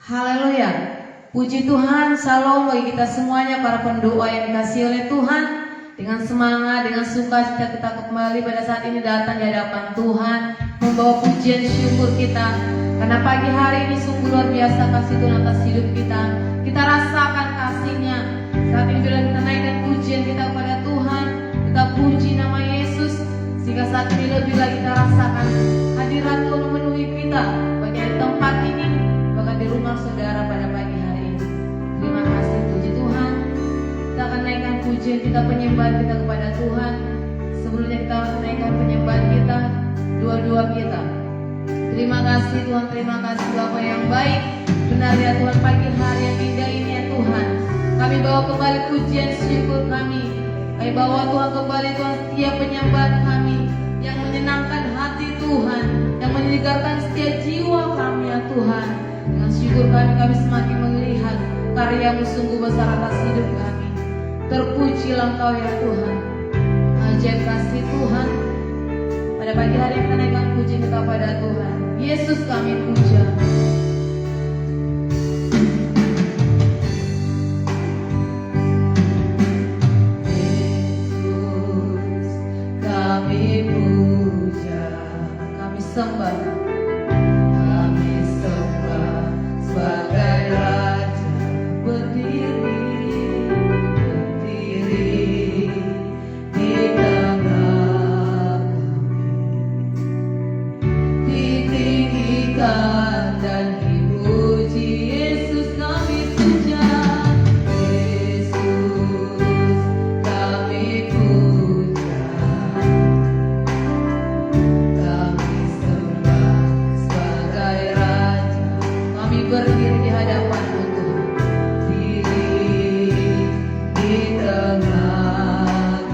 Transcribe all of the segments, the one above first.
Haleluya. Puji Tuhan, shalom bagi kita semuanya para pendoa yang dikasihi oleh Tuhan. Dengan semangat, dengan sukacita kita kembali pada saat ini datang di hadapan Tuhan, membawa pujian syukur kita. Karena pagi hari ini sungguh luar biasa kasih Tuhan atas hidup kita. Kita rasakan kasih-Nya. Saat ini bila kita naikkan pujian kita kepada Tuhan, kita puji nama Yesus, sehingga saat ini lebih lagi kita rasakan hadirat Tuhan memenuhi kita, baik di tempat ini, bahkan di rumah saudara pada pagi hari ini. Terima kasih, puji Tuhan. Kita akan naikkan pujian kita, penyembahan kita kepada Tuhan. Sebelumnya kita akan naikkan penyembahan kita, dua-dua kita. Terima kasih Tuhan, terima kasih Bapa yang baik. Benar ya Tuhan, pagi hari yang indah ini ya Tuhan, kami bawa kembali pujian syukur kami. Kami bawa Tuhan kembali Tuhan setiap penyembahan kami yang menyenangkan hati Tuhan, yang menyegarkan setiap jiwa kami ya Tuhan. Dengan syukur kami semakin melihat karya-Mu sungguh besar atas hidup kami. Terpujilah Engkau ya Tuhan. Ajaib kasih Tuhan. Pada pagi hari kita naikkan puji kita pada Tuhan. Yesus kami puja. Yesus kami puja, kami sembah. Kami sembah sebagai Raja berdiri di tengah kami, ditinggikan dan dipuji. Yesus kami puja, Yesus kami puja, kami sembah sebagai Raja. Kami berdiri di hadapan-Mu Tuhan, di tengah kami,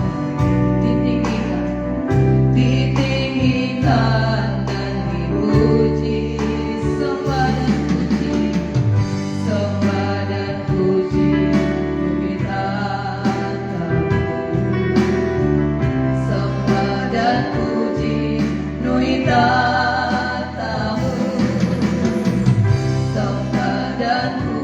ditinggikan dan dipuji. Sembah dan puji, sembah dan puji, bumi tatamu. Sembah dan puji, nui tatamu. Sembah dan puji.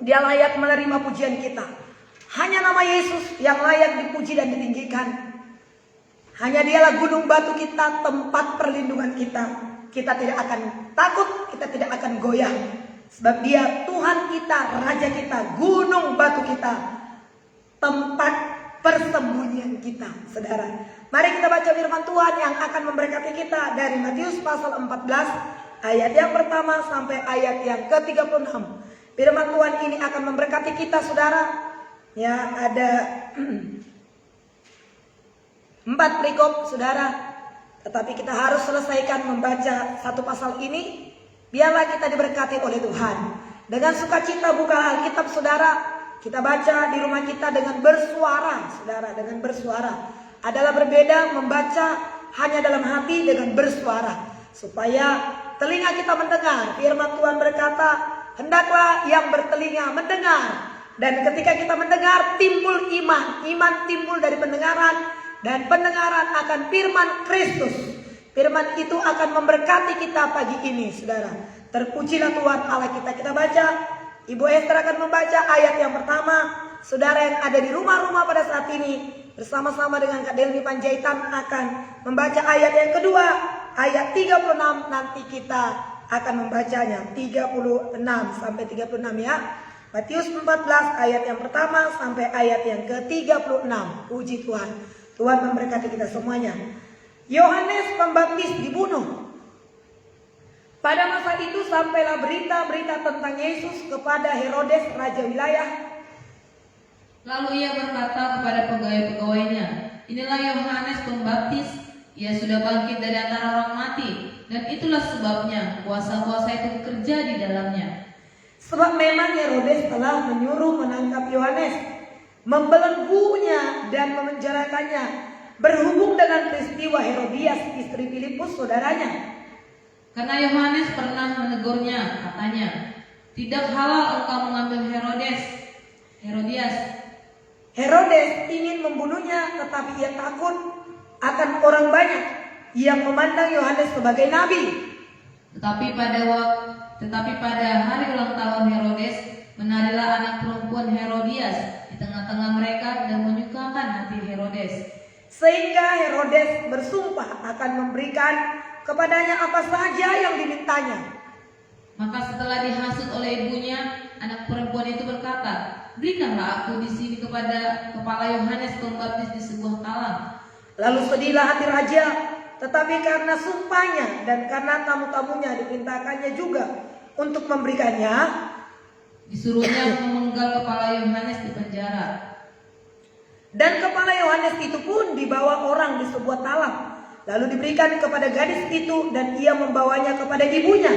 Dia layak menerima pujian kita. Hanya nama Yesus yang layak dipuji dan ditinggikan. Hanya dialah gunung batu kita, tempat perlindungan kita. Kita tidak akan takut, kita tidak akan goyah. Sebab dia Tuhan kita, Raja kita, gunung batu kita, tempat persembunyian kita, saudara. Mari kita baca firman Tuhan yang akan memberkati kita dari Matius pasal 14 ayat yang pertama sampai ayat yang ke-36. Firman Tuhan ini akan memberkati kita, saudara. Ya, ada 4 perikop, saudara. Tetapi kita harus selesaikan membaca satu pasal ini. Biarlah kita diberkati oleh Tuhan. Dengan sukacita buka Alkitab, saudara. Kita baca di rumah kita dengan bersuara, saudara. Dengan bersuara adalah berbeda membaca hanya dalam hati dengan bersuara. Supaya telinga kita mendengar. Firman Tuhan berkata, hendaklah yang bertelinga mendengar. Dan ketika kita mendengar, timbul iman. Iman timbul dari pendengaran. Dan pendengaran akan firman Kristus. Firman itu akan memberkati kita pagi ini, saudara. Terpujilah Tuhan Allah kita. Kita baca. Ibu Esther akan membaca ayat yang pertama. Saudara yang ada di rumah-rumah pada saat ini bersama-sama dengan Kak Delmi Panjaitan akan membaca ayat yang kedua. Ayat 36 nanti kita akan membacanya. 36 sampai 36 ya. Matius 14 ayat yang pertama sampai ayat yang ke-36. Puji Tuhan. Tuhan memberkati kita semuanya. Yohanes Pembaptis dibunuh. Pada masa itu sampailah berita-berita tentang Yesus kepada Herodes raja wilayah. Lalu ia berkata kepada pegawai-pegawainya, inilah Yohanes Pembaptis, ia sudah bangkit dari antara orang mati, dan itulah sebabnya kuasa-kuasa itu bekerja di dalamnya. Sebab memang Herodes telah menyuruh menangkap Yohanes, membelenggunya dan memenjarakannya, berhubung dengan peristiwa Herodias istri Filipus saudaranya. Karena Yohanes pernah menegurnya, katanya, tidak halal engkau mengambil Herodias. Herodes ingin membunuhnya, tetapi ia takut akan orang banyak yang memandang Yohanes sebagai nabi. Tetapi pada hari ulang tahun Herodes, menarilah anak perempuan Herodias di tengah-tengah mereka dan menyukakan hati Herodes. Sehingga Herodes bersumpah akan memberikan kepadanya apa saja yang dimintanya. Maka setelah dihasut oleh ibunya, anak perempuan itu berkata, berikanlah aku di sini kepada kepala Yohanes Pembaptis di sebuah talam. Lalu sedihlah hati raja, tetapi karena sumpahnya dan karena tamu-tamunya diperintahkannya juga untuk memberikannya, disuruhnya memenggal kepala Yohanes di penjara. Dan kepala Yohanes itu pun dibawa orang di sebuah talam. Lalu diberikan kepada gadis itu dan ia membawanya kepada ibunya.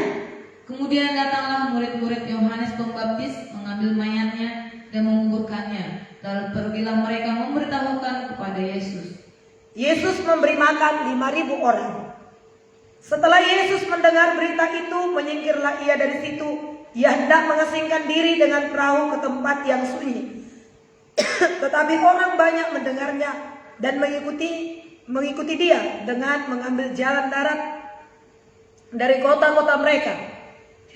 Kemudian datanglah murid-murid Yohanes Pembaptis mengambil mayatnya dan menguburkannya. Lalu pergilah mereka memberitahukan kepada Yesus. Yesus memberi makan 5.000 orang. Setelah Yesus mendengar berita itu, menyingkirlah ia dari situ. Ia hendak mengasingkan diri dengan perahu ke tempat yang sunyi. Tetapi orang banyak mendengarnya dan mengikuti dia dengan mengambil jalan darat dari kota-kota mereka.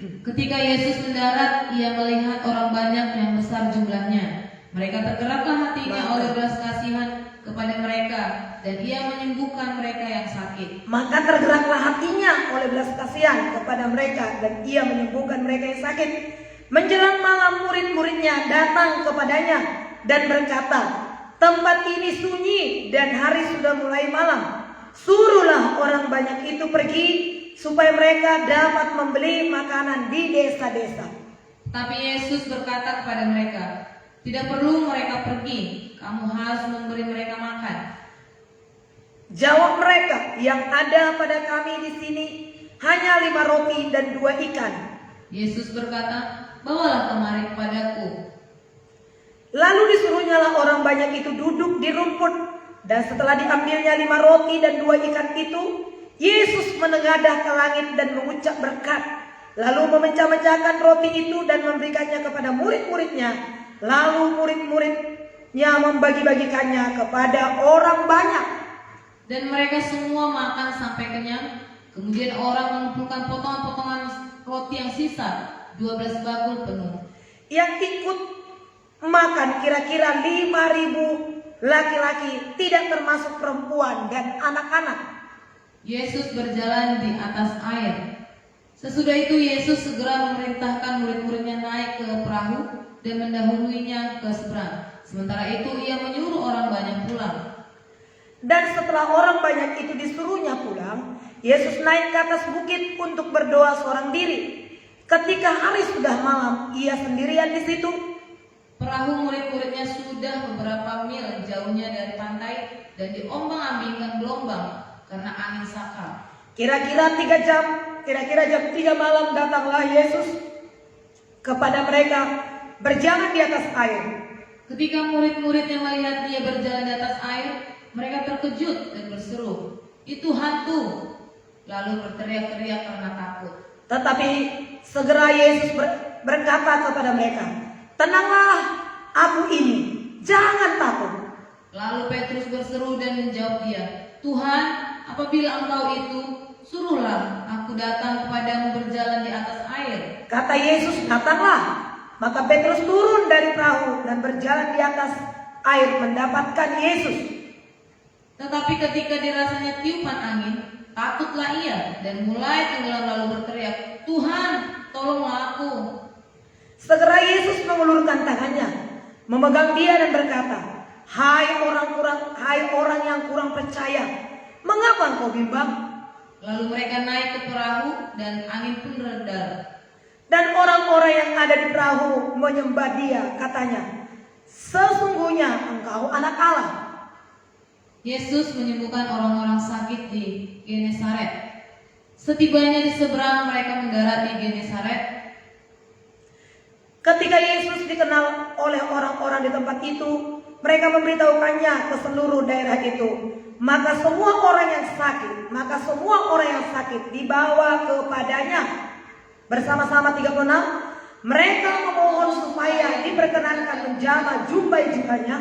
Ketika Yesus mendarat, ia melihat orang banyak yang besar jumlahnya. Mereka tergeraklah hatinya oleh belas kasihan kepada mereka, dan ia menyembuhkan mereka yang sakit. Maka tergeraklah hatinya oleh belas kasihan kepada mereka, dan ia menyembuhkan mereka yang sakit. Menjelang malam murid-muridnya datang kepadanya dan berkata, tempat ini sunyi dan hari sudah mulai malam. Suruhlah orang banyak itu pergi supaya mereka dapat membeli makanan di desa-desa. Tapi Yesus berkata kepada mereka, tidak perlu mereka pergi, kamu harus memberi mereka makan. Jawab mereka, yang ada pada kami di sini hanya 5 roti dan 2 ikan. Yesus berkata, bawalah kemari kepadaku. Lalu disuruhnyalah orang banyak itu duduk di rumput, dan setelah diambilnya 5 roti dan 2 ikan itu, Yesus menengadah ke langit dan mengucap berkat, lalu memecah-mecahkan roti itu dan memberikannya kepada murid-muridnya. Lalu murid-muridnya membagi-bagikannya kepada orang banyak. Dan mereka semua makan sampai kenyang. Kemudian orang mengumpulkan potongan-potongan roti yang sisa, 12 bakul penuh. Yang ikut makan kira-kira 5.000 laki-laki, tidak termasuk perempuan dan anak-anak. Yesus berjalan di atas air. Sesudah itu Yesus segera memerintahkan murid-muridnya naik ke perahu dan mendahuluinya ke seberang, Sementara itu ia menyuruh orang banyak pulang. Dan setelah orang banyak itu disuruhnya pulang, Yesus naik ke atas bukit untuk berdoa seorang diri. Ketika hari sudah malam, ia sendirian di situ. Perahu murid-muridnya sudah beberapa mil jauhnya dari pantai dan diombang-ambingkan gelombang karena angin sakal. Kira-kira jam 3 malam datanglah Yesus kepada mereka berjalan di atas air. Ketika murid-muridnya melihat dia berjalan di atas air, mereka terkejut dan berseru, "Itu hantu!" Lalu berteriak-teriak karena takut. Tetapi segera Yesus berkata kepada mereka, "Tenanglah, aku ini, jangan takut." Lalu Petrus berseru dan menjawab dia, "Tuhan, apabila Engkau itu, suruhlah aku datang kepadamu berjalan di atas air." Kata Yesus, "Datanglah." Maka Petrus turun dari perahu dan berjalan di atas air mendapatkan Yesus. Tetapi ketika dirasanya tiupan angin, takutlah ia dan mulai tenggelam lalu berteriak, "Tuhan, tolonglah aku." Segera Yesus mengulurkan tangannya, memegang dia dan berkata, Hai orang yang kurang percaya, mengapa engkau bimbang?" Lalu mereka naik ke perahu dan angin pun reda. Dan orang-orang yang ada di perahu menyembah dia, katanya, "Sesungguhnya engkau anak Allah." Yesus menyembuhkan orang-orang sakit di Genesaret. Setibanya di seberang mereka mendarat di Genesaret. Ketika Yesus dikenal oleh orang-orang di tempat itu, mereka memberitahukannya ke seluruh daerah itu. Maka semua orang yang sakit dibawa kepadanya. Bersama-sama 36, mereka memohon supaya diperkenankan menjamah jubah-jubahnya,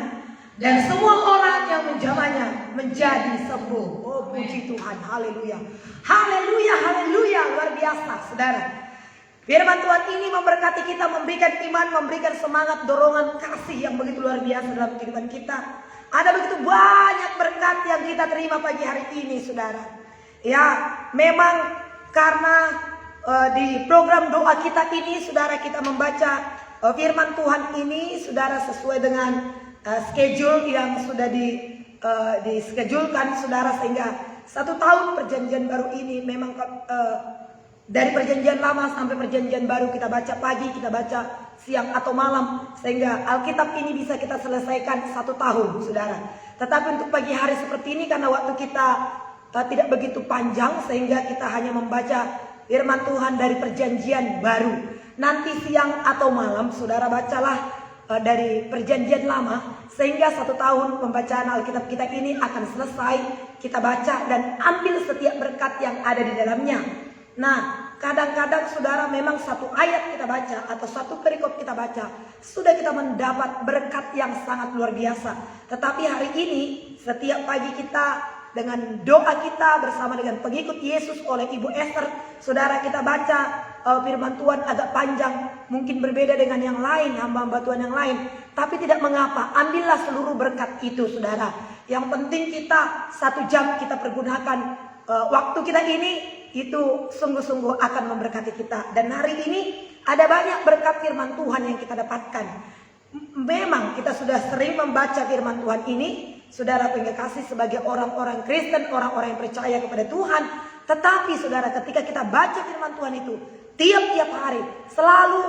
dan semua orang yang menjamahnya menjadi sembuh. Oh, puji Tuhan, haleluya. Haleluya, haleluya, luar biasa, saudara. Firman Tuhan ini memberkati kita, memberikan iman, memberikan semangat, dorongan, kasih yang begitu luar biasa dalam kehidupan kita. Ada begitu banyak berkat yang kita terima pagi hari ini, saudara. Ya, memang karena di program doa kita ini, saudara, kita membaca firman Tuhan ini, saudara, sesuai dengan schedule yang sudah dischedulkan, saudara, sehingga 1 tahun perjanjian baru ini memang dari perjanjian lama sampai perjanjian baru kita baca pagi, kita baca siang atau malam, sehingga Alkitab ini bisa kita selesaikan 1 tahun, saudara. Tetapi untuk pagi hari seperti ini, karena waktu kita tidak begitu panjang, sehingga kita hanya membaca firman Tuhan dari perjanjian baru. Nanti siang atau malam, saudara, bacalah dari perjanjian lama, sehingga 1 tahun pembacaan Alkitab kita ini akan selesai. Kita baca dan ambil setiap berkat yang ada di dalamnya. Nah, kadang-kadang, saudara, memang 1 ayat kita baca atau 1 perikop kita baca, sudah kita mendapat berkat yang sangat luar biasa. Tetapi hari ini, setiap pagi kita dengan doa kita bersama dengan pengikut Yesus oleh Ibu Esther, saudara, kita baca firman Tuhan agak panjang, mungkin berbeda dengan yang lain, hamba-hamba Tuhan yang lain. Tapi tidak mengapa, ambillah seluruh berkat itu, saudara. Yang penting kita 1 jam kita pergunakan waktu kita ini, itu sungguh-sungguh akan memberkati kita. Dan hari ini ada banyak berkat firman Tuhan yang kita dapatkan. Memang kita sudah sering membaca firman Tuhan ini, saudara, pengen kasih sebagai orang-orang Kristen, orang-orang yang percaya kepada Tuhan. Tetapi, saudara, ketika kita baca firman Tuhan itu tiap-tiap hari, selalu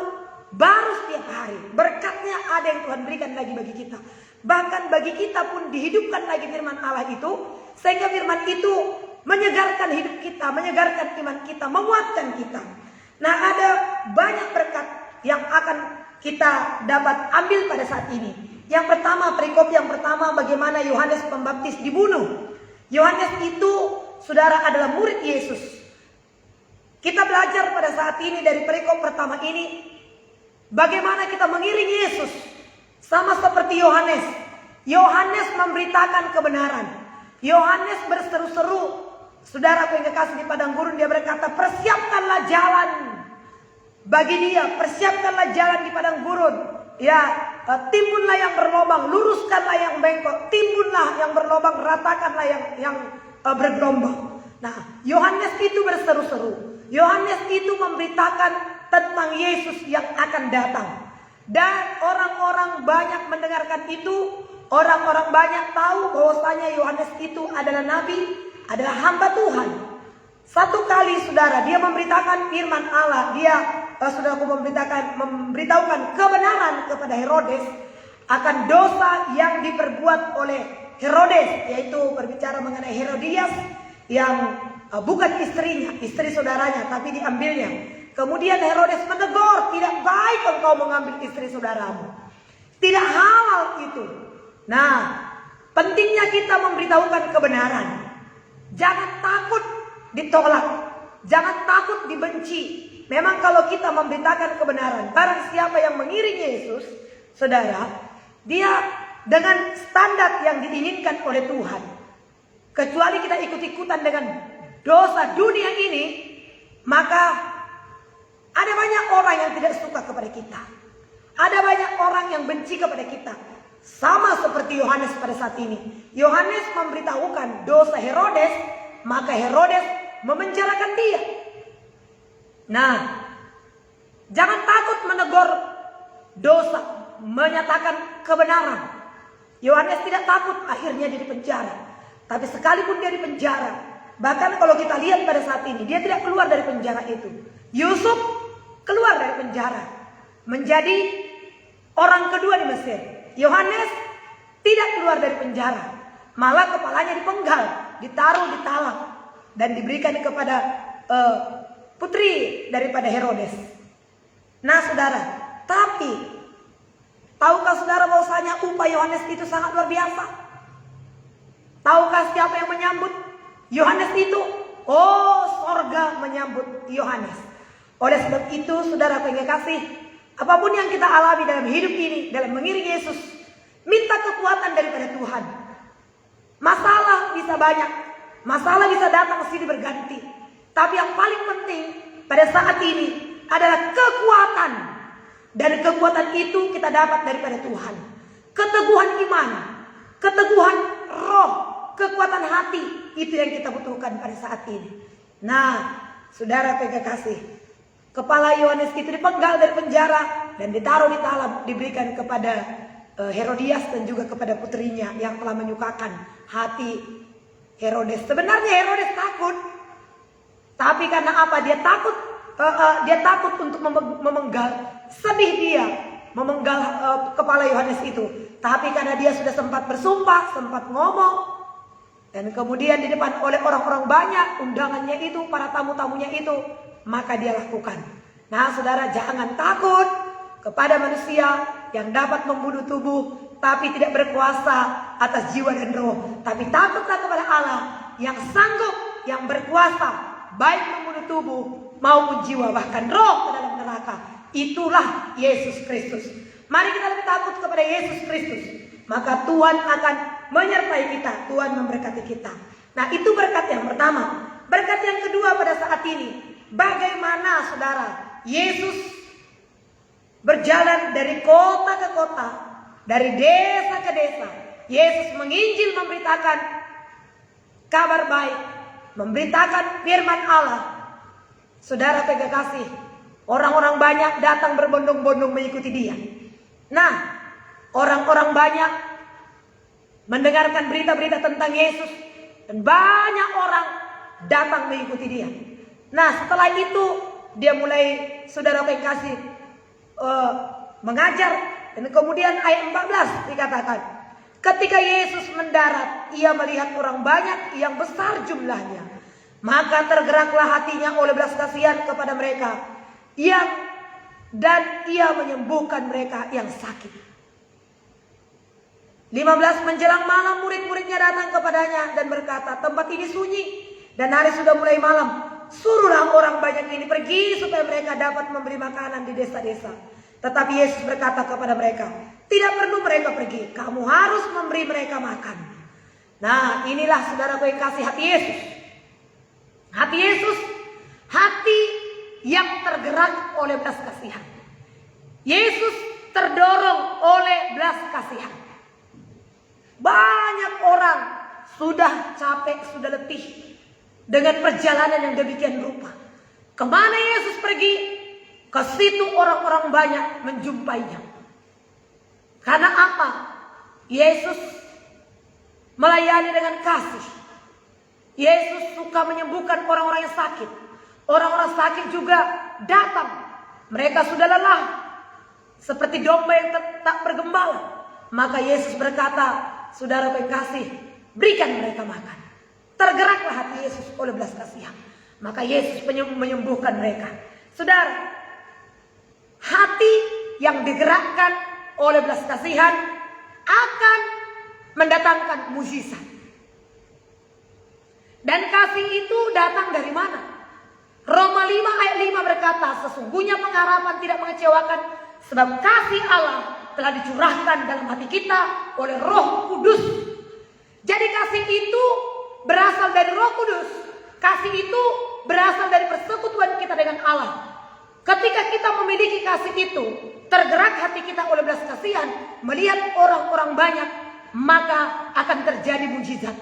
baru setiap hari, berkatnya ada yang Tuhan berikan lagi bagi kita. Bahkan bagi kita pun dihidupkan lagi firman Allah itu, sehingga firman itu menyegarkan hidup kita, menyegarkan iman kita, menguatkan kita. Nah, ada banyak berkat yang akan kita dapat ambil pada saat ini. Yang pertama, perikop yang pertama, bagaimana Yohanes Pembaptis dibunuh. Yohanes itu, saudara, adalah murid Yesus. Kita belajar pada saat ini dari perikop pertama ini, bagaimana kita mengiring Yesus. Sama seperti Yohanes. Yohanes memberitakan kebenaran. Yohanes berseru-seru. Saudara, yang kekasih, di padang gurun dia berkata, persiapkanlah jalan bagi dia, persiapkanlah jalan di padang gurun. Ya, timbunlah yang berlobang, luruskanlah yang bengkok, timbunlah yang berlobang, ratakanlah yang bergelombang. Nah, Yohanes itu berseru-seru. Yohanes itu memberitakan tentang Yesus yang akan datang. Dan orang-orang banyak mendengarkan itu. Orang-orang banyak tahu bahwasanya Yohanes itu adalah nabi, adalah hamba Tuhan. Satu kali saudara, dia memberitakan firman Allah. Dia saudaraku memberitahukan kebenaran kepada Herodes akan dosa yang diperbuat oleh Herodes, yaitu berbicara mengenai Herodias yang bukan istrinya, istri saudaranya, tapi diambilnya. Kemudian Herodes menegur, tidak baik engkau mengambil istri saudaramu. Tidak halal itu. Nah, pentingnya kita memberitahukan kebenaran. Jangan takut ditolak. Jangan takut dibenci. Memang kalau kita memberitakan kebenaran, barang siapa yang mengiringi Yesus, saudara, dia dengan standar yang diinginkan oleh Tuhan. Kecuali kita ikut-ikutan dengan dosa dunia ini, maka ada banyak orang yang tidak suka kepada kita. Ada banyak orang yang benci kepada kita. Sama seperti Yohanes pada saat ini. Yohanes memberitahukan dosa Herodes, maka Herodes memenjarakan dia. Nah, jangan takut menegur dosa, menyatakan kebenaran. Yohanes tidak takut, akhirnya dia dipenjara. Tapi sekalipun dia dipenjara, bahkan kalau kita lihat pada saat ini, dia tidak keluar dari penjara itu. Yusuf keluar dari penjara, menjadi orang kedua di Mesir. Yohanes tidak keluar dari penjara, malah kepalanya dipenggal, ditaruh di talang, dan diberikan kepada putri daripada Herodes. Nah saudara, tapi tahukah saudara bahwasanya upah Yohanes itu sangat luar biasa? Tahukah siapa yang menyambut Yohanes itu? Oh, sorga menyambut Yohanes. Oleh sebab itu saudara pengen kasih, apapun yang kita alami dalam hidup ini, dalam mengiringi Yesus, minta kekuatan daripada Tuhan. Masalah bisa banyak, masalah bisa datang silih berganti. Tapi yang paling penting pada saat ini adalah kekuatan. Dan kekuatan itu kita dapat daripada Tuhan. Keteguhan iman, keteguhan roh, kekuatan hati, itu yang kita butuhkan pada saat ini. Nah, saudara kasih, kepala Yohanes itu dipenggal dari penjara dan ditaruh di talam, diberikan kepada Herodias dan juga kepada putrinya yang telah menyukakan hati Herodes. Sebenarnya Herodes takut, tapi karena apa? Dia takut untuk memenggal, sedih dia memenggal kepala Yohanes itu. Tapi karena dia sudah sempat bersumpah, sempat ngomong, dan kemudian di depan oleh orang-orang banyak, undangannya itu, para tamu-tamunya itu, maka dia lakukan. Nah saudara, jangan takut kepada manusia yang dapat membunuh tubuh, tapi tidak berkuasa atas jiwa dan roh. Tapi takutlah kepada Allah yang sanggup, yang berkuasa, baik membunuh tubuh maupun jiwa, bahkan roh ke dalam neraka. Itulah Yesus Kristus. Mari kita lebih takut kepada Yesus Kristus, maka Tuhan akan menyertai kita, Tuhan memberkati kita. Nah itu berkat yang pertama. Berkat yang kedua pada saat ini, bagaimana saudara Yesus berjalan dari kota ke kota, dari desa ke desa. Yesus menginjil, memberitakan kabar baik, memberitakan firman Allah. Saudara kasih, orang-orang banyak datang berbondong-bondong mengikuti dia. Nah, orang-orang banyak mendengarkan berita-berita tentang Yesus, dan banyak orang datang mengikuti dia. Nah, setelah itu dia mulai, saudara kasih, mengajar. Dan kemudian ayat 14 dikatakan, ketika Yesus mendarat, ia melihat orang banyak yang besar jumlahnya, maka tergeraklah hatinya oleh belas kasihan kepada mereka, dan ia menyembuhkan mereka yang sakit. 15 menjelang malam, murid-muridnya datang kepadanya dan berkata, tempat ini sunyi dan hari sudah mulai malam. Suruhlah orang banyak ini pergi supaya mereka dapat memberi makanan di desa-desa. Tetapi Yesus berkata kepada mereka, tidak perlu mereka pergi, kamu harus memberi mereka makan. Nah inilah saudaraku yang kasih, hati Yesus. Hati Yesus, hati yang tergerak oleh belas kasihan. Yesus terdorong oleh belas kasihan. Banyak orang sudah capek, sudah letih dengan perjalanan yang demikian rupa. Kemana Yesus pergi? Ke situ orang-orang banyak menjumpainya. Karena apa? Yesus melayani dengan kasih. Yesus suka menyembuhkan orang-orang yang sakit. Orang-orang sakit juga datang. Mereka sudah lelah, seperti domba yang tak bergembala. Maka Yesus berkata, saudara kasih, berikan mereka makan. Tergeraklah hati Yesus oleh belas kasihan. Maka Yesus menyembuhkan mereka. Saudara, hati yang digerakkan oleh belas kasihan akan mendatangkan mukjizat. Dan kasih itu datang dari mana? Roma 5 ayat 5 berkata, sesungguhnya pengharapan tidak mengecewakan, sebab kasih Allah telah dicurahkan dalam hati kita oleh Roh Kudus. Jadi kasih itu berasal dari Roh Kudus. Kasih itu berasal dari persekutuan kita dengan Allah. Ketika kita memiliki kasih itu, tergerak hati kita oleh belas kasihan, melihat orang-orang banyak, maka akan terjadi mukjizat.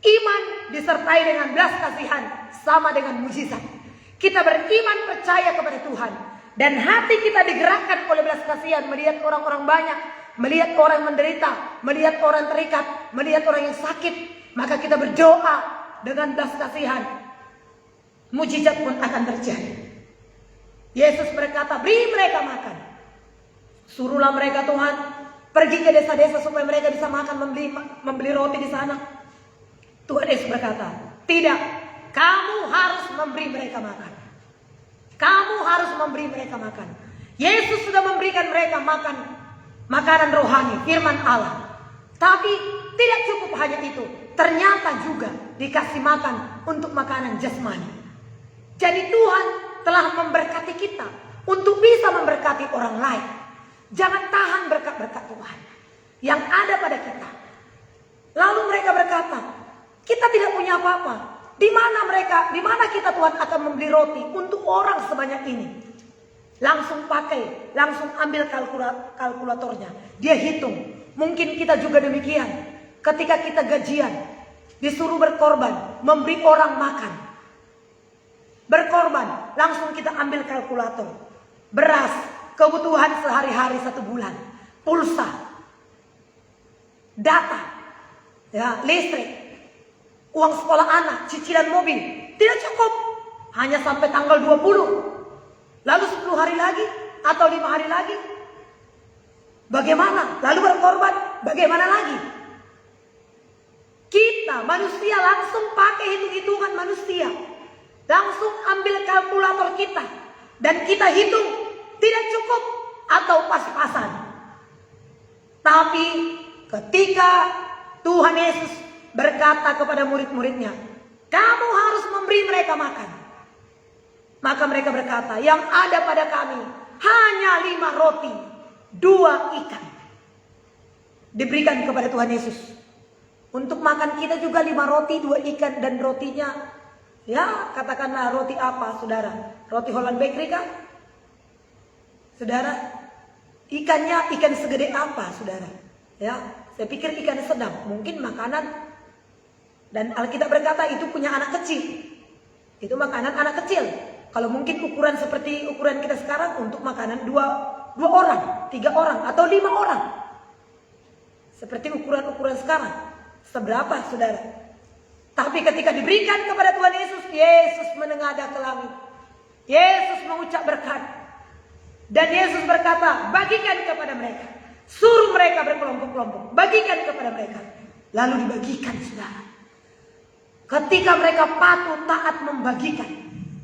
Iman disertai dengan belas kasihan sama dengan mukjizat. Kita beriman percaya kepada Tuhan, dan hati kita digerakkan oleh belas kasihan, melihat orang-orang banyak, melihat orang menderita, melihat orang terikat, melihat orang yang sakit, maka kita berdoa dengan belas kasihan. Mukjizat pun akan terjadi. Yesus berkata, beri mereka makan. Suruhlah mereka Tuhan pergi ke desa-desa supaya mereka bisa makan, membeli roti di sana. Tuhan Yesus berkata, tidak, kamu harus memberi mereka makan. Kamu harus memberi mereka makan. Yesus sudah memberikan mereka makan, makanan rohani, firman Allah. Tapi tidak cukup hanya itu. Ternyata juga dikasih makan untuk makanan jasmani. Jadi Tuhan telah memberkati kita untuk bisa memberkati orang lain. Jangan tahan berkat-berkat Tuhan yang ada pada kita. Lalu mereka berkata, kita tidak punya apa-apa. Di mana kita Tuhan akan membeli roti untuk orang sebanyak ini? Langsung ambil kalkulatornya. Dia hitung. Mungkin kita juga demikian. Ketika kita gajian, disuruh berkorban, memberi orang makan. Berkorban, langsung kita ambil kalkulator. Beras, kebutuhan sehari-hari 1 bulan. Pulsa, data, ya, listrik, uang sekolah anak, cicilan mobil. Tidak cukup. Hanya sampai tanggal 20. Lalu 10 hari lagi atau 5 hari lagi. Bagaimana? Lalu berkorban, bagaimana lagi? Kita manusia langsung pakai hitung-hitungan manusia. Langsung ambil kalkulator kita. Dan kita hitung. Tidak cukup atau pas-pasan. Tapi ketika Tuhan Yesus berkata kepada murid-muridnya, kamu harus memberi mereka makan. Maka mereka berkata, yang ada pada kami hanya 5 roti, 2 ikan. Diberikan kepada Tuhan Yesus. Untuk makan kita juga 5 roti, 2 ikan, dan rotinya, ya katakanlah roti apa saudara? Roti Holland Bakery kah? Saudara, ikannya ikan segede apa saudara? Ya, saya pikir ikan sedang, mungkin makanan. Dan Alkitab berkata itu punya anak kecil. Itu makanan anak kecil. Kalau mungkin ukuran seperti ukuran kita sekarang untuk makanan 2 orang, 3 orang, atau 5 orang. Seperti ukuran-ukuran sekarang. Seberapa saudara? Tapi ketika diberikan kepada Tuhan Yesus, Yesus menengadah ke langit. Yesus mengucap berkat. Dan Yesus berkata, bagikan kepada mereka. Suruh mereka berkelompok-kelompok. Bagikan kepada mereka. Lalu dibagikan saudara. Ketika mereka patuh taat membagikan,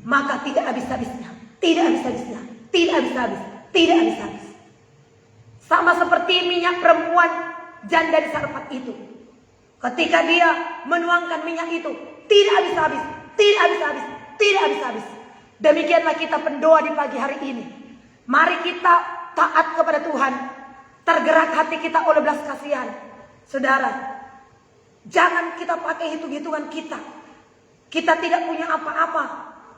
maka tidak habis-habisnya, tidak habis-habisnya, tidak habis-habis, tidak habis-habis. Sama seperti minyak perempuan janda di Sarfat itu. Ketika dia menuangkan minyak itu, tidak habis-habis, tidak habis-habis, tidak habis-habis. Demikianlah kita pendoa di pagi hari ini. Mari kita taat kepada Tuhan. Tergerak hati kita oleh belas kasihan. Saudara, jangan kita pakai hitung-hitungan kita. Kita tidak punya apa-apa.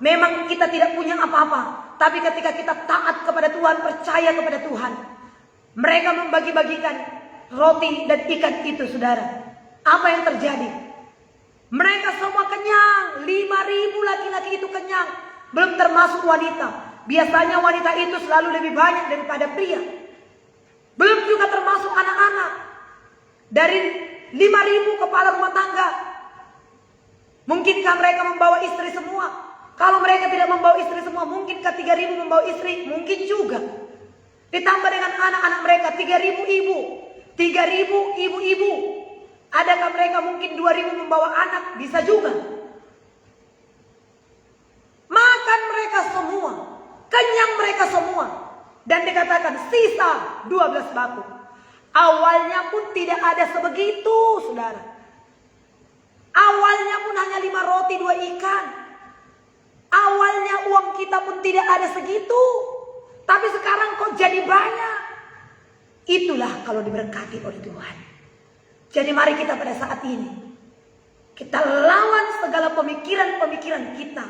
Memang kita tidak punya apa-apa. Tapi ketika kita taat kepada Tuhan, percaya kepada Tuhan, mereka membagi-bagikan roti dan ikan itu saudara. Apa yang terjadi? Mereka semua kenyang. 5.000 laki-laki itu kenyang. Belum termasuk wanita. Biasanya wanita itu selalu lebih banyak daripada pria. Belum juga termasuk anak-anak. Dari 5.000 kepala rumah tangga. Mungkinkah mereka membawa istri semua? Kalau mereka tidak membawa istri semua, mungkinkah 3.000 membawa istri? Mungkin juga. Ditambah dengan anak-anak mereka 3.000 ibu. 3.000 ibu-ibu. Adakah mereka mungkin 2.000 membawa anak? Bisa juga. Makan mereka semua. Kenyang mereka semua. Dan dikatakan sisa 12 batu. Awalnya pun tidak ada sebegitu, saudara. Awalnya pun hanya 5 roti 2 ikan. Awalnya uang kita pun tidak ada segitu. Tapi sekarang kok jadi banyak. Itulah kalau diberkati oleh Tuhan. Jadi mari kita pada saat ini, kita lawan segala pemikiran-pemikiran kita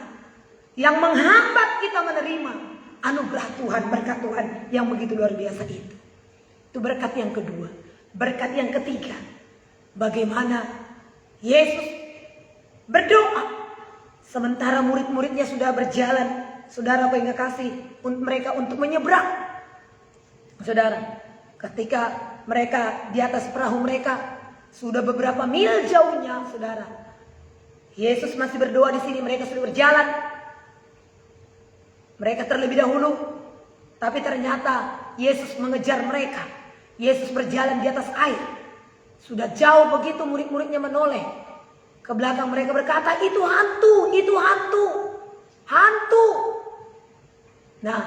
yang menghambat kita menerima anugerah Tuhan, berkat Tuhan yang begitu luar biasa itu. Itu berkat yang kedua. Berkat yang ketiga, bagaimana Yesus berdoa sementara murid-muridnya sudah berjalan, saudara apa yang kasih mereka untuk menyeberang. Saudara, ketika mereka di atas perahu mereka sudah beberapa mil jauhnya, saudara, Yesus masih berdoa di sini. Mereka sudah berjalan. Mereka terlebih dahulu, tapi ternyata Yesus mengejar mereka. Yesus berjalan di atas air. Sudah jauh begitu murid-muridnya menoleh ke belakang mereka berkata, itu hantu, itu hantu, hantu. Nah,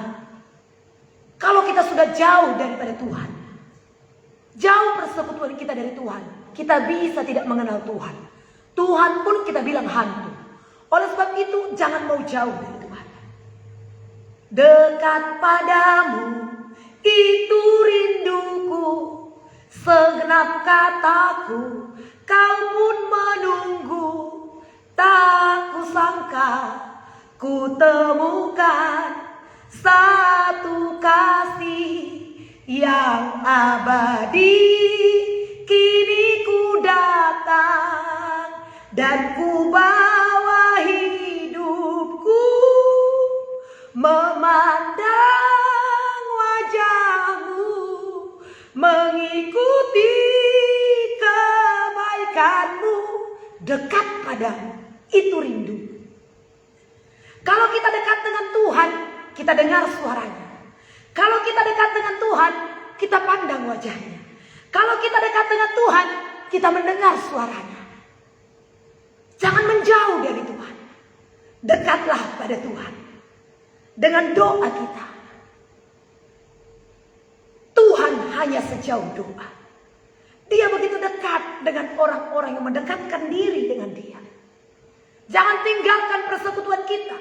kalau kita sudah jauh daripada Tuhan, jauh persekutuan kita dari Tuhan, kita bisa tidak mengenal Tuhan. Tuhan pun kita bilang hantu. Oleh sebab itu jangan mau jauh dari Tuhan. Dekat padamu itu rinduku, segenap kataku kau pun menunggu. Tak kusangka ku temukan satu kasih yang abadi. Kini ku datang dan ku bawa hidupku, memandang wajahmu, mengikuti kebaikanmu. Dekat padamu, itu rindu. Kalau kita dekat dengan Tuhan, kita dengar suaranya. Kalau kita dekat dengan Tuhan, kita pandang wajahnya. Kalau kita dekat dengan Tuhan, kita mendengar suaranya. Jangan menjauh dari Tuhan. Dekatlah pada Tuhan. Dengan doa kita. Tuhan hanya sejauh doa. Dia begitu dekat dengan orang-orang yang mendekatkan diri dengan Dia. Jangan tinggalkan persekutuan kita.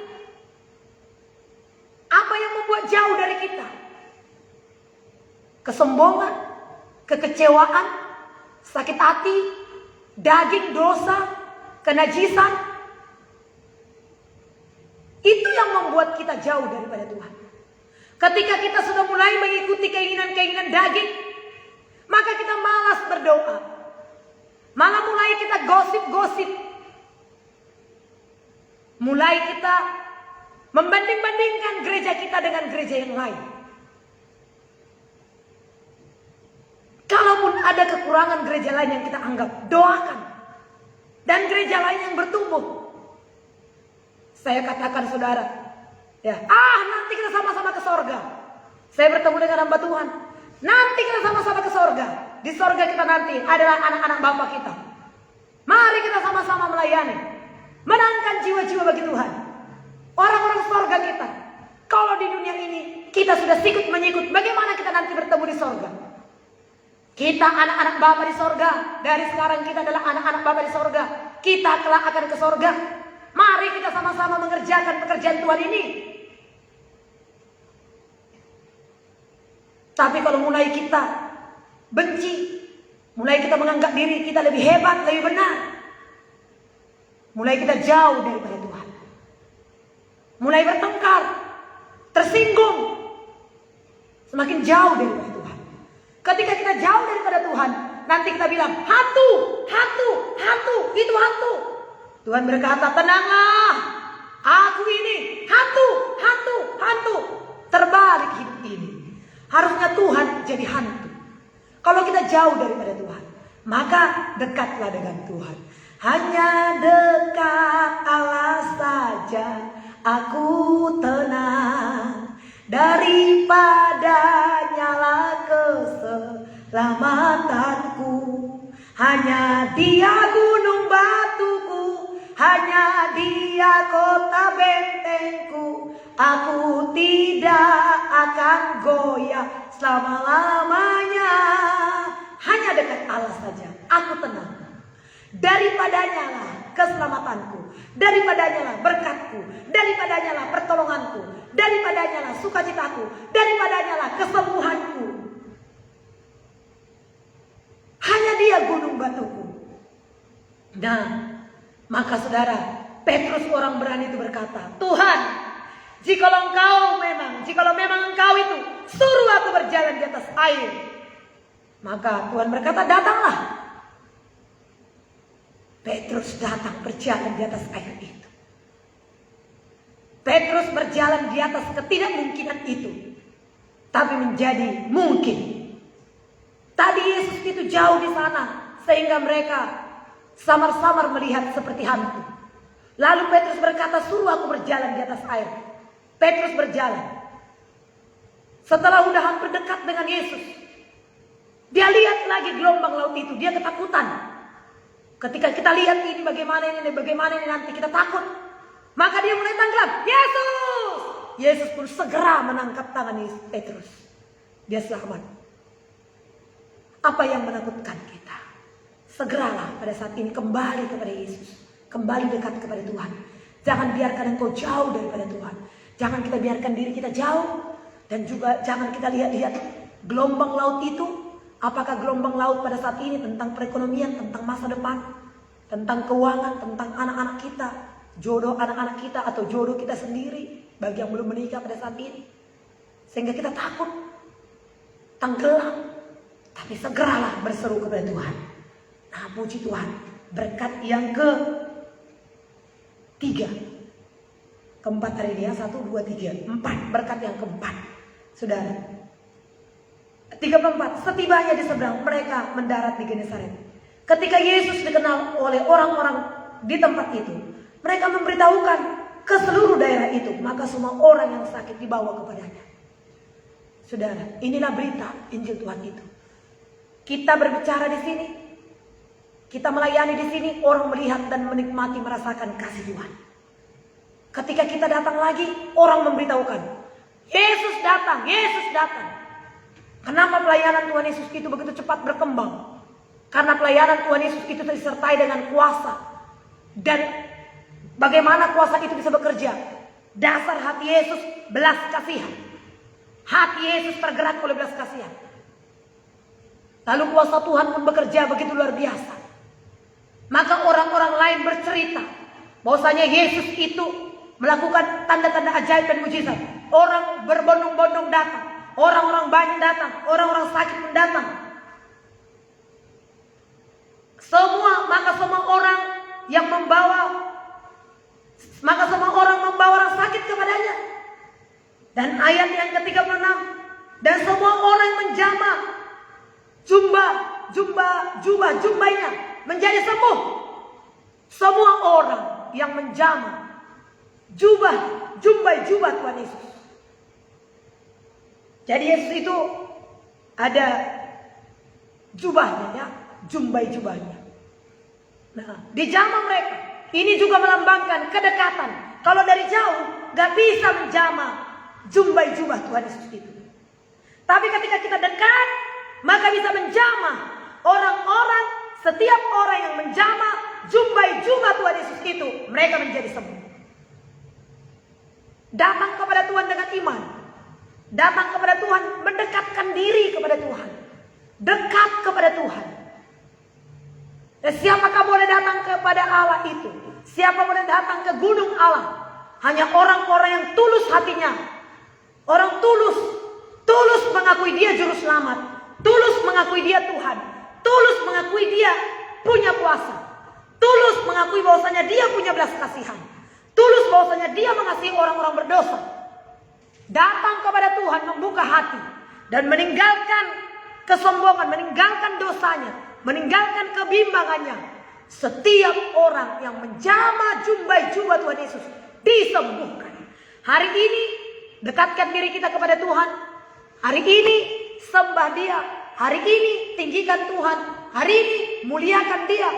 Apa yang membuat jauh dari kita? Kesombongan, kekecewaan, sakit hati, daging, dosa, kenajisan. Itu yang membuat kita jauh daripada Tuhan. Ketika kita sudah mulai mengikuti keinginan-keinginan daging, maka kita malas berdoa. Malah mulai kita gosip-gosip. Mulai kita membanding-bandingkan gereja kita dengan gereja yang lain. Kalaupun ada kekurangan gereja lain yang kita anggap, doakan. Dan gereja lain yang bertumbuh. Saya katakan saudara, ya, nanti kita sama-sama ke sorga. Saya bertemu dengan hamba Tuhan. Nanti kita sama-sama ke sorga. Di sorga kita nanti adalah anak-anak Bapa kita. Mari kita sama-sama melayani. Menangkan jiwa-jiwa bagi Tuhan. Orang-orang sorga kita. Kalau di dunia ini kita sudah sikut menyikut, bagaimana kita nanti bertemu di sorga? Kita anak-anak Bapa di sorga. Dari sekarang kita adalah anak-anak Bapa di sorga. Kita kelak akan ke sorga. Mari kita sama-sama mengerjakan pekerjaan Tuhan ini. Tapi kalau mulai kita benci, mulai kita menganggap diri kita lebih hebat, lebih benar, mulai kita jauh daripada Tuhan, mulai bertengkar, tersinggung, semakin jauh daripada Tuhan. Ketika kita jauh daripada Tuhan, nanti kita bilang, hantu, hantu, hantu, itu hantu. Tuhan berkata, tenanglah, aku ini hantu, hantu, hantu. Terbalik hidup ini. Harusnya Tuhan jadi hantu. jauh daripada Tuhan, maka dekatlah dengan Tuhan. Hanya dekat Allah saja aku tenang, daripada nyala keselamatanku. Hanya Dia gunung batuku, hanya Dia kota bentengku. Aku tidak akan goyah selama-lamanya. Hanya dekat Allah saja aku tenang. Daripadanya lah keselamatanku, daripadanya lah berkatku, daripadanya lah pertolonganku, daripadanya lah sukacitaku, daripadanya lah kesembuhanku. Hanya Dia gunung batuku. Nah, maka saudara, Petrus orang berani itu berkata, Tuhan, jikalau memang Engkau itu suruh aku berjalan di atas air. Maka Tuhan berkata, datanglah. Petrus datang berjalan di atas air itu. Petrus berjalan di atas ketidakmungkinan itu, tapi menjadi mungkin. Tadi Yesus itu jauh di sana, sehingga mereka samar-samar melihat seperti hantu. Lalu Petrus berkata, suruh aku berjalan di atas air. Petrus berjalan. Setelah udah hampir dekat dengan Yesus, dia lihat lagi gelombang laut itu. Dia ketakutan. Ketika kita lihat ini bagaimana ini nanti kita takut. Maka dia mulai tenggelam. Yesus! Yesus pun segera menangkap tangan Petrus. Dia selamat. Apa yang menakutkan kita? Segeralah pada saat ini kembali kepada Yesus. Kembali dekat kepada Tuhan. Jangan biarkan engkau jauh daripada Tuhan. Jangan kita biarkan diri kita jauh. Dan juga jangan kita lihat-lihat gelombang laut itu. Apakah gelombang laut pada saat ini tentang perekonomian, tentang masa depan, tentang keuangan, tentang anak-anak kita, jodoh anak-anak kita atau jodoh kita sendiri bagi yang belum menikah pada saat ini. Sehingga kita takut, tenggelam. Tapi segeralah berseru kepada Tuhan. Nah, puji Tuhan. Berkat yang ketiga. Keempat hari ini ya. 1, 2, 3, 4. Berkat yang keempat. Saudara. 34. Setibanya di seberang, mereka mendarat di Genesaret. Ketika Yesus dikenal oleh orang-orang di tempat itu, mereka memberitahukan ke seluruh daerah itu. Maka semua orang yang sakit dibawa kepadanya. Saudara, inilah berita Injil Tuhan itu. Kita berbicara di sini, kita melayani di sini, orang melihat dan menikmati, merasakan kasih Tuhan. Ketika kita datang lagi, orang memberitahukan, Yesus datang, Yesus datang. Kenapa pelayanan Tuhan Yesus itu begitu cepat berkembang? Karena pelayanan Tuhan Yesus itu disertai dengan kuasa. Dan bagaimana kuasa itu bisa bekerja? Dasar hati Yesus belas kasihan. Hati Yesus tergerak oleh belas kasihan. Lalu kuasa Tuhan pun bekerja begitu luar biasa. Maka orang-orang lain bercerita bahwasanya Yesus itu melakukan tanda-tanda ajaib dan mujizat. Orang berbondong-bondong datang. Orang-orang banyak datang, orang-orang sakit pun datang. Maka semua orang membawa orang sakit kepadanya. Dan ayat yang ke-36, dan semua orang menjamah jubahnya menjadi sembuh. Semua orang yang menjamah jubah Tuhan Yesus. Jadi Yesus itu ada jubahnya ya, jubahnya. Nah, dijamah mereka. Ini juga melambangkan kedekatan. Kalau dari jauh gak bisa menjamah jubah Tuhan Yesus itu. Tapi ketika kita dekat, maka bisa menjamah orang-orang, setiap orang yang menjamah jubah Tuhan Yesus itu, mereka menjadi sembuh. Datang kepada Tuhan dengan iman. Datang kepada Tuhan, mendekatkan diri kepada Tuhan. Dekat kepada Tuhan. Dan siapakah boleh datang kepada Allah itu? Siapa boleh datang ke gunung Allah? Hanya orang-orang yang tulus hatinya. Orang tulus mengakui dia juru selamat. Tulus mengakui dia Tuhan. Tulus mengakui dia punya kuasa. Tulus mengakui bahwasanya dia punya belas kasihan. Tulus bahwasanya dia mengasihi orang-orang berdosa. Datang kepada Tuhan, membuka hati dan meninggalkan kesombongan, meninggalkan dosanya, meninggalkan kebimbangannya. Setiap orang yang menjamah jumbai-jubah Tuhan Yesus disembuhkan. Hari ini dekatkan diri kita kepada Tuhan. Hari ini sembah Dia. Hari ini tinggikan Tuhan. Hari ini muliakan Dia.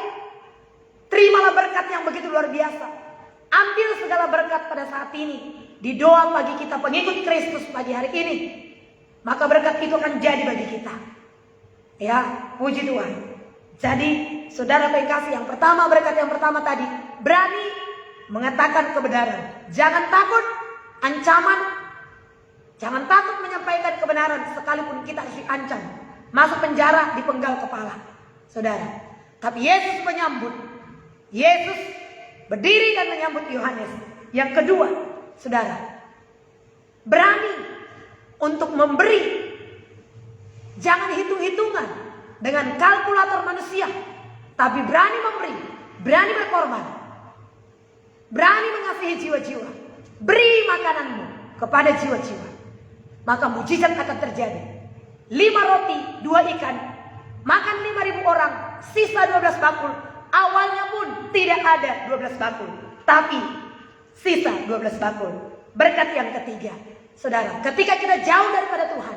Terimalah berkat yang begitu luar biasa. Ambil segala berkat pada saat ini. Di doa bagi kita pengikut Kristus pagi hari ini. Maka berkat itu akan jadi bagi kita. Ya, puji Tuhan. Jadi, saudara kekasih, yang pertama, berkat yang pertama tadi, berani mengatakan kebenaran. Jangan takut ancaman. Jangan takut menyampaikan kebenaran sekalipun kita harus diancam. Masuk penjara, dipenggal kepala. Saudara, tapi Yesus menyambut. Yesus berdiri dan menyambut Yohanes. Yang kedua, saudara, berani untuk memberi. Jangan hitung-hitungan dengan kalkulator manusia, tapi berani memberi, berani berkorban, berani mengasihi jiwa-jiwa. Beri makananmu kepada jiwa-jiwa, maka mujizat akan terjadi. 5 roti 2 ikan, makan 5.000 orang, sisa 12 bakul. Awalnya pun tidak ada 12 bakul, tapi sisa 12 bakul. Berkat yang ketiga, saudara, ketika kita jauh daripada Tuhan,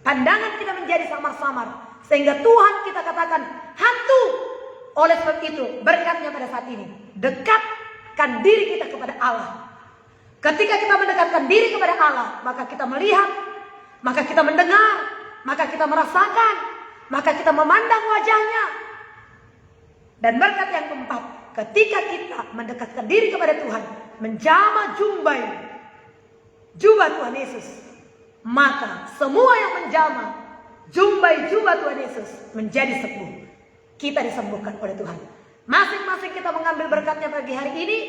pandangan kita menjadi samar-samar, sehingga Tuhan kita katakan hantu. Oleh sebab itu, berkatnya pada saat ini, dekatkan diri kita kepada Allah. Ketika kita mendekatkan diri kepada Allah, maka kita melihat, maka kita mendengar, maka kita merasakan, maka kita memandang wajahnya. Dan berkat yang keempat, ketika kita mendekatkan diri kepada Tuhan, menjamah jubah Tuhan Yesus, maka semua yang menjamah jubah Tuhan Yesus menjadi sembuh. Kita disembuhkan oleh Tuhan. Masing-masing kita mengambil berkatnya pagi hari ini.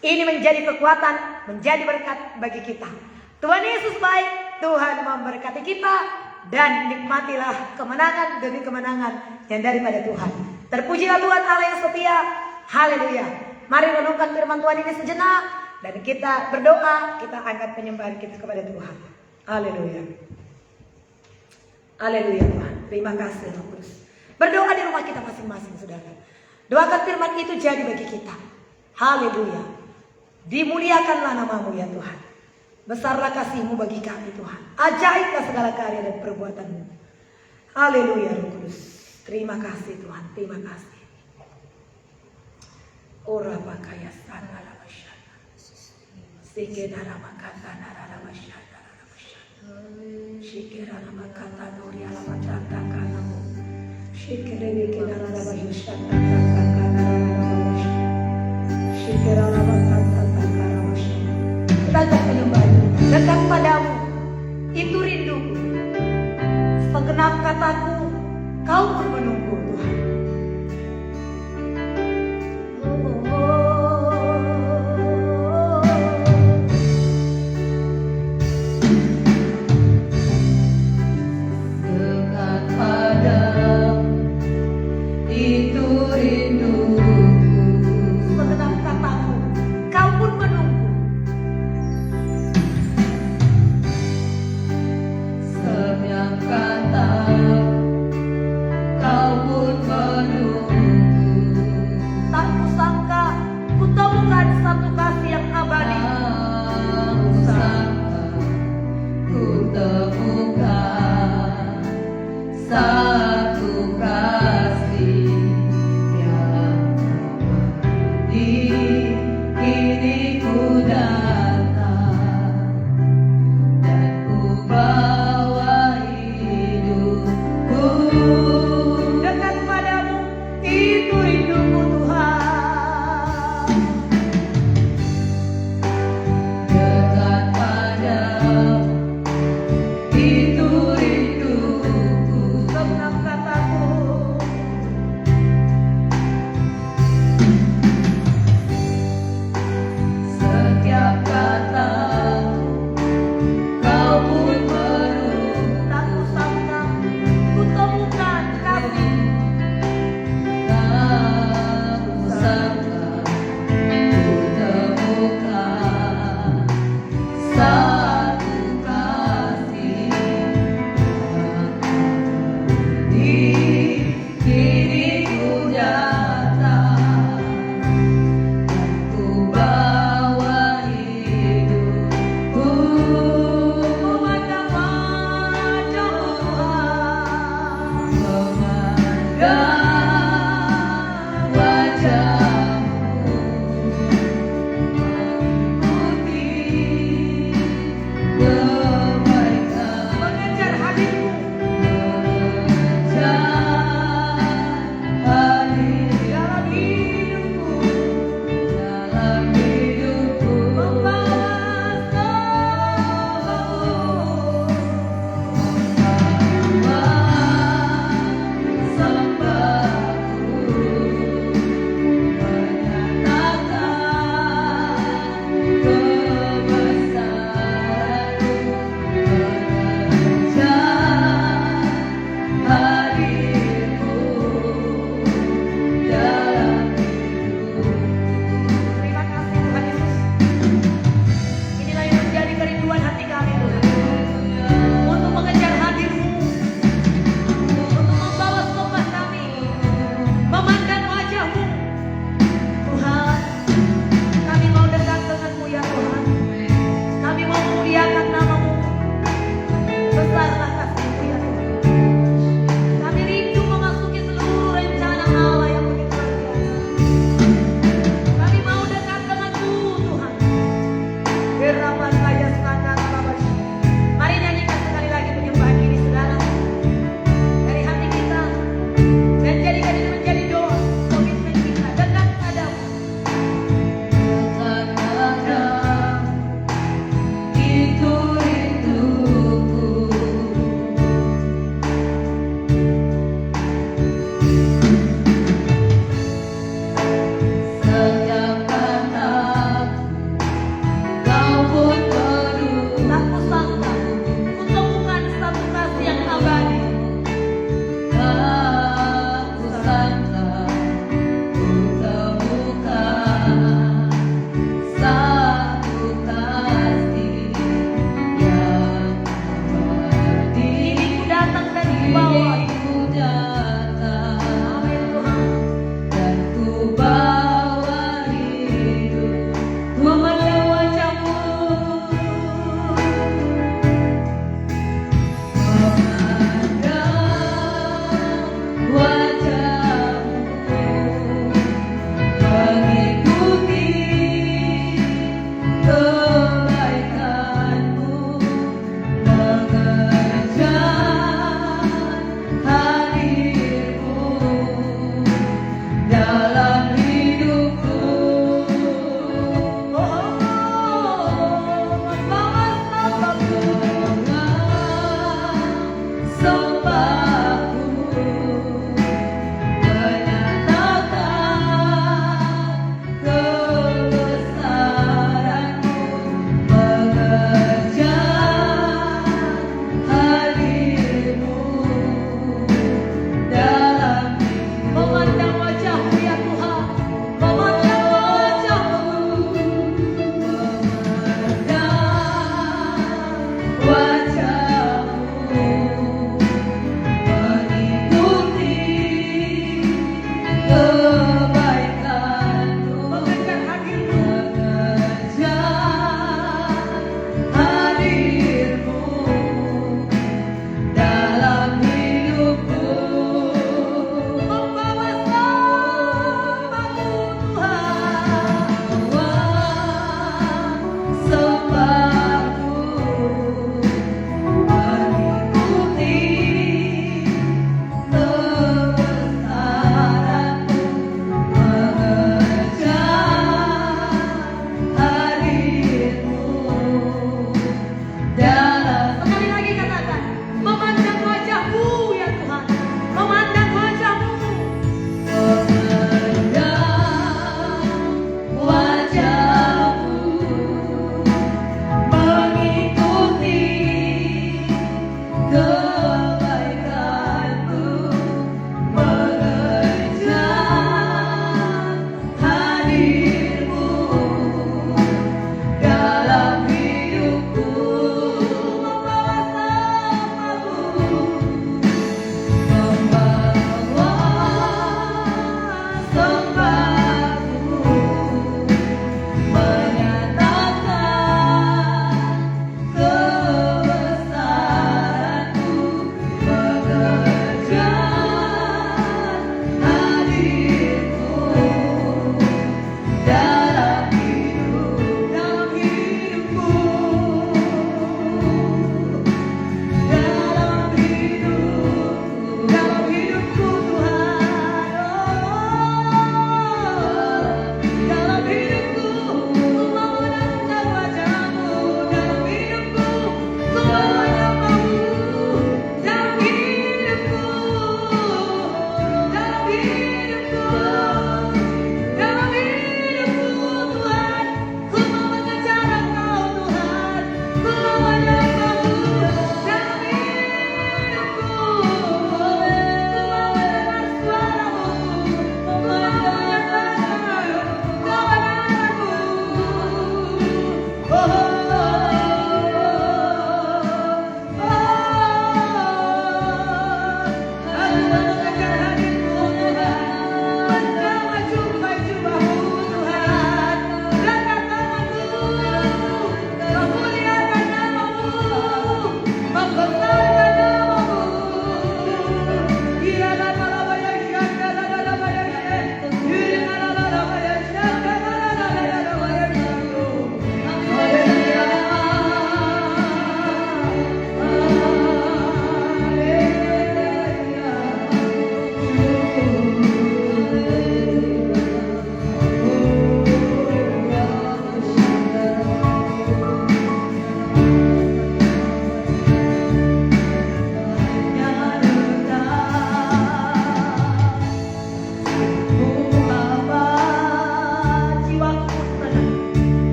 Ini menjadi kekuatan, menjadi berkat bagi kita. Tuhan Yesus baik, Tuhan memberkati kita, dan nikmatilah kemenangan demi kemenangan yang daripada Tuhan. Terpujilah Tuhan Allah yang setia. Haleluya. Mari renungkan firman Tuhan ini sejenak, dan kita berdoa, kita angkat penyembahan kita kepada Tuhan. Haleluya. Haleluya Tuhan. Terima kasih Roh Kudus. Berdoa di rumah kita masing-masing, saudara. Doakan firman itu jadi bagi kita. Haleluya. Dimuliakanlah namamu ya Tuhan. Besarlah kasih-Mu bagi kami Tuhan. Ajaiblah segala karya dan perbuatan-Mu. Haleluya Roh Kudus. Terima kasih Tuhan. Terima kasih. Ora bakaya sana la masyana. Sikena makata nara masyana. Shikera makata dori ala macata kanamu. Shikere bikena la masyana kana. Shikera makata kana masyana. Kita akan menyembah. Dekat padamu itu rinduku. Segenap kataku, Kau pun menunggu Tuhan.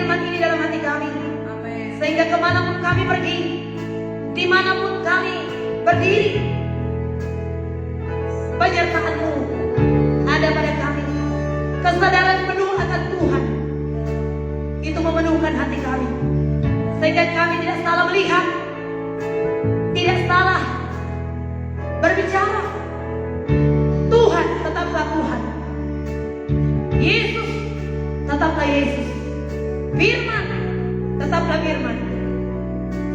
firman ini dalam hati kami. Amin. Sehingga kemanapun kami pergi, dimanapun kami berdiri, penyertaan-Mu ada pada kami. Kesadaran penuh akan Tuhan itu memenuhkan hati kami, sehingga kami tidak salah melihat, tidak salah berbicara. Tuhan tetaplah Tuhan, Yesus tetaplah Yesus, Firman tetaplah Firman,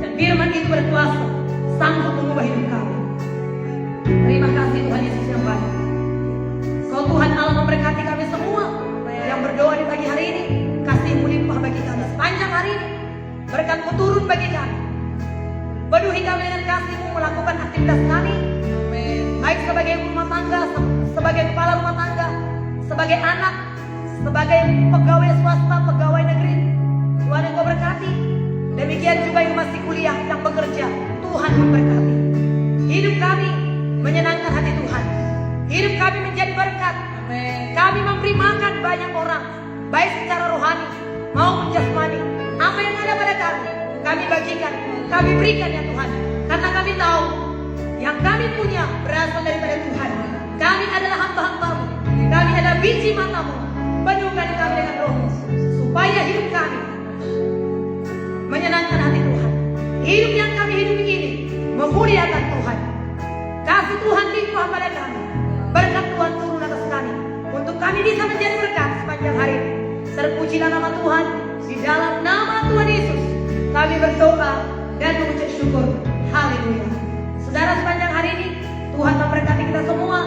dan Firman itu berkuasa sanggup mengubah hidup kami. Terima kasih Tuhan Yesus yang baik. Kau Tuhan Allah memberkati kami semua yang berdoa di pagi hari ini. Kasih-Mu limpah bagi kami sepanjang hari ini. Berkat-Mu turun bagi kami. Penuhi kami dengan kasih-Mu melakukan aktivitas kami, baik sebagai ibu rumah tangga, sebagai kepala rumah tangga, sebagai anak, sebagai pegawai swasta, pegawai negeri. Tuhan yang Kau berkati. Demikian juga yang masih kuliah, yang bekerja, Tuhan memberkati. Hidup kami menyenangkan hati Tuhan. Hidup kami menjadi berkat. Kami memberi makan banyak orang, baik secara rohani maupun jasmani. Apa yang ada pada kami bagikan, kami berikan ya Tuhan. Karena kami tahu yang kami punya berasal daripada Tuhan. Kami adalah hamba-hamba-Mu. Kami adalah biji mata-Mu. Penuhkan kami dengan Roh-Mu, supaya hidup kami menyenangkan hati Tuhan. Hidup yang kami hidupi ini memuliakan Tuhan. Kasih Tuhan limpah pada kami. Berkat Tuhan turun atas kami, untuk kami bisa menjadi berkat sepanjang hari ini. Terpujilah nama Tuhan. Di dalam nama Tuhan Yesus kami berdoa dan mengucap syukur. Haleluya. Saudara, sepanjang hari ini Tuhan memberkati kita semua.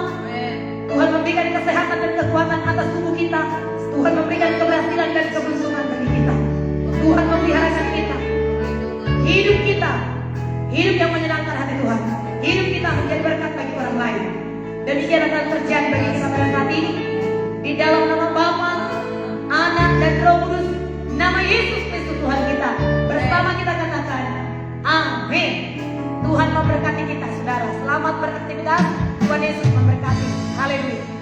Tuhan memberikan kesehatan dan kekuatan atas tubuh kita. Tuhan memberikan keberhasilan dan keberuntungan bagi kita. Tuhan memelihara kita. Hidup kita, hidup yang menyenangkan hati Tuhan. Hidup kita menjadi berkat bagi orang lain. Demikian akan terjadi bagi kita pada saat ini. Di dalam nama Bapa, Anak dan Roh Kudus, nama Yesus Kristus Tuhan kita, bersama kita katakan amin. Tuhan memberkati kita saudara. Selamat beraktivitas. Tuhan Yesus memberkati. Haleluya.